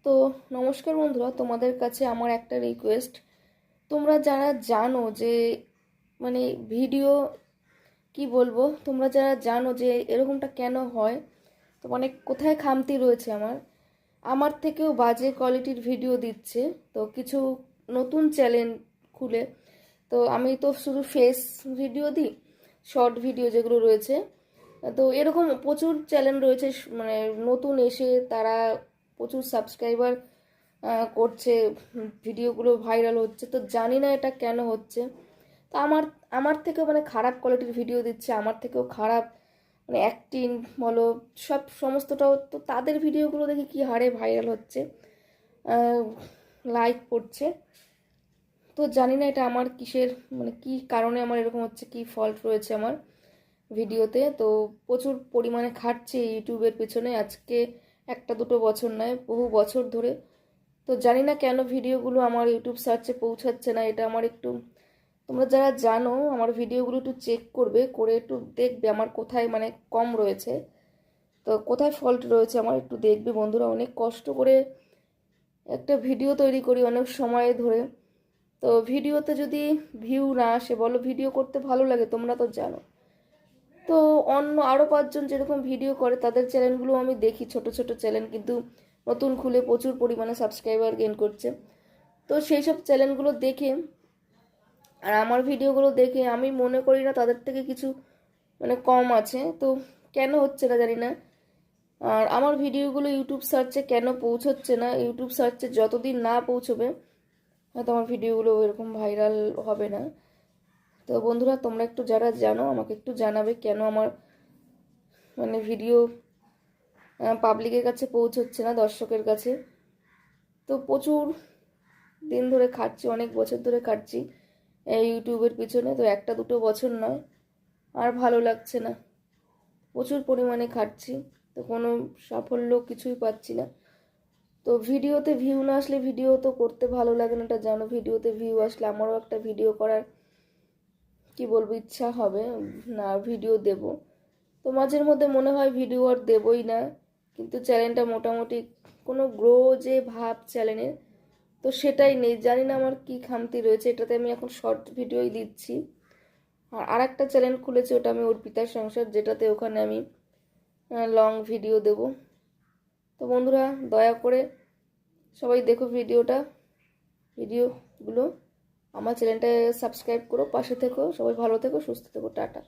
তো নমস্কার বন্ধুরা, তোমাদের কাছে আমার একটা রিকোয়েস্ট। তোমরা যারা জানো যে মানে ভিডিও কি বলবো, তোমরা যারা জানো যে এরকমটা কেন হয়, তো মানে কোথায় খামতি রয়েছে আমার আমার থেকেও বাজে কোয়ালিটির ভিডিও দিচ্ছে। তো কিছু নতুন চ্যানেল খুলে, তো আমি তো শুধু ফেস ভিডিও দিই, শর্ট ভিডিও যেগুলো রয়েছে। তো এরকম প্রচুর চ্যানেল রয়েছে, মানে নতুন এসে তারা প্রচুর সাবস্ক্রাইবার করছে, ভিডিওগুলো ভাইরাল হচ্ছে। তো জানি না এটা কেন হচ্ছে। তো আমার আমার থেকেও মানে খারাপ কোয়ালিটির ভিডিও দিচ্ছে, আমার থেকেও খারাপ মানে অ্যাক্টিং বলো, সব সমস্তটাও। তো তাদের ভিডিওগুলো দেখে কি হারে ভাইরাল হচ্ছে, লাইক পড়ছে। তো জানি না এটা আমার কিসের, মানে কি কারণে আমার এরকম হচ্ছে, কি ফল্ট রয়েছে আমার ভিডিওতে। তো প্রচুর পরিমাণে খাটছে ইউটিউবের পেছনে, আজকে একটা দুটো বছর নয়, বহু বছর ধরে। তো জানি না কেন ভিডিওগুলো আমার ইউটিউব সার্চে পৌঁছাচ্ছে না। এটা আমার একটু, তোমরা যারা জানো আমার ভিডিওগুলো একটু চেক করবে, করে একটু দেখবে আমার কোথায় মানে কম রয়েছে, তো কোথায় ফল্ট রয়েছে আমার একটু দেখবে বন্ধুরা। অনেক কষ্ট করে একটা ভিডিও তৈরি করি, অনেক সময় ধরে। তো ভিডিওতে যদি ভিউ না আসে, বলো ভিডিও করতে ভালো লাগে, তোমরা তো জানো। তো অন্য আরও পাঁচজন যেরকম ভিডিও করে তাদের চ্যানেলগুলো আমি দেখি, ছোট ছোট চ্যানেল, কিন্তু নতুন খুলে প্রচুর পরিমাণে সাবস্ক্রাইবার গেইন করছে। তো সেই সব চ্যানেলগুলো দেখে আর আমার ভিডিওগুলো দেখে আমি মনে করি না তাদের থেকে কিছু মানে কম আছে। তো কেন হচ্ছে না জানি না। আর আমার ভিডিওগুলো ইউটিউব সার্চে কেন পৌঁছচ্ছে না, ইউটিউব সার্চে যতদিন না পৌঁছবে হয়তো আমার ভিডিওগুলো এরকম ভাইরাল হবে না। তো বন্ধুরা, তোমরা একটু যারা জানো আমাকে একটু জানাবে কেন আমার মানে ভিডিও পাবলিকের কাছে পৌঁছচ্ছে না, দর্শকের কাছে। তো প্রচুর দিন ধরে খাটছি, অনেক বছর ধরে খাটছি এই ইউটিউবের পিছনে। তো একটা দুটো বছর নয়, আর ভালো লাগছে না, প্রচুর পরিমাণে খাটছি। তো কোনো সাফল্য কিছুই পাচ্ছি না। তো ভিডিওতে ভিউ না আসলে ভিডিও তো করতে ভালো লাগে না, এটা জানো। ভিডিওতে ভিউ আসলে আমারও একটা ভিডিও করার কি বলবো ইচ্ছা হবে, না ভিডিও দেব। তো মাঝের মধ্যে মনে হয় ভিডিও আর দেবই না, কিন্তু চ্যানেলটা মোটামুটি কোনো গ্রো যে ভাব চ্যানেলের, তো সেটাই নেই। জানি না আমার কি খামতি রয়েছে, এটাতে আমি এখন শর্ট ভিডিওই দিচ্ছি। আর আরেকটা চ্যানেল খুলেছি, ওটা আমি অর্পিতার সংসার, যেটাতে ওখানে আমি লং ভিডিও দেব। তো বন্ধুরা, দয়া করে সবাই দেখো ভিডিওগুলো। আমার চ্যানেলটা সাবস্ক্রাইব করো, পাশে থেকো, সবাই ভালো থেকো, সুস্থ থেকো, টাটা।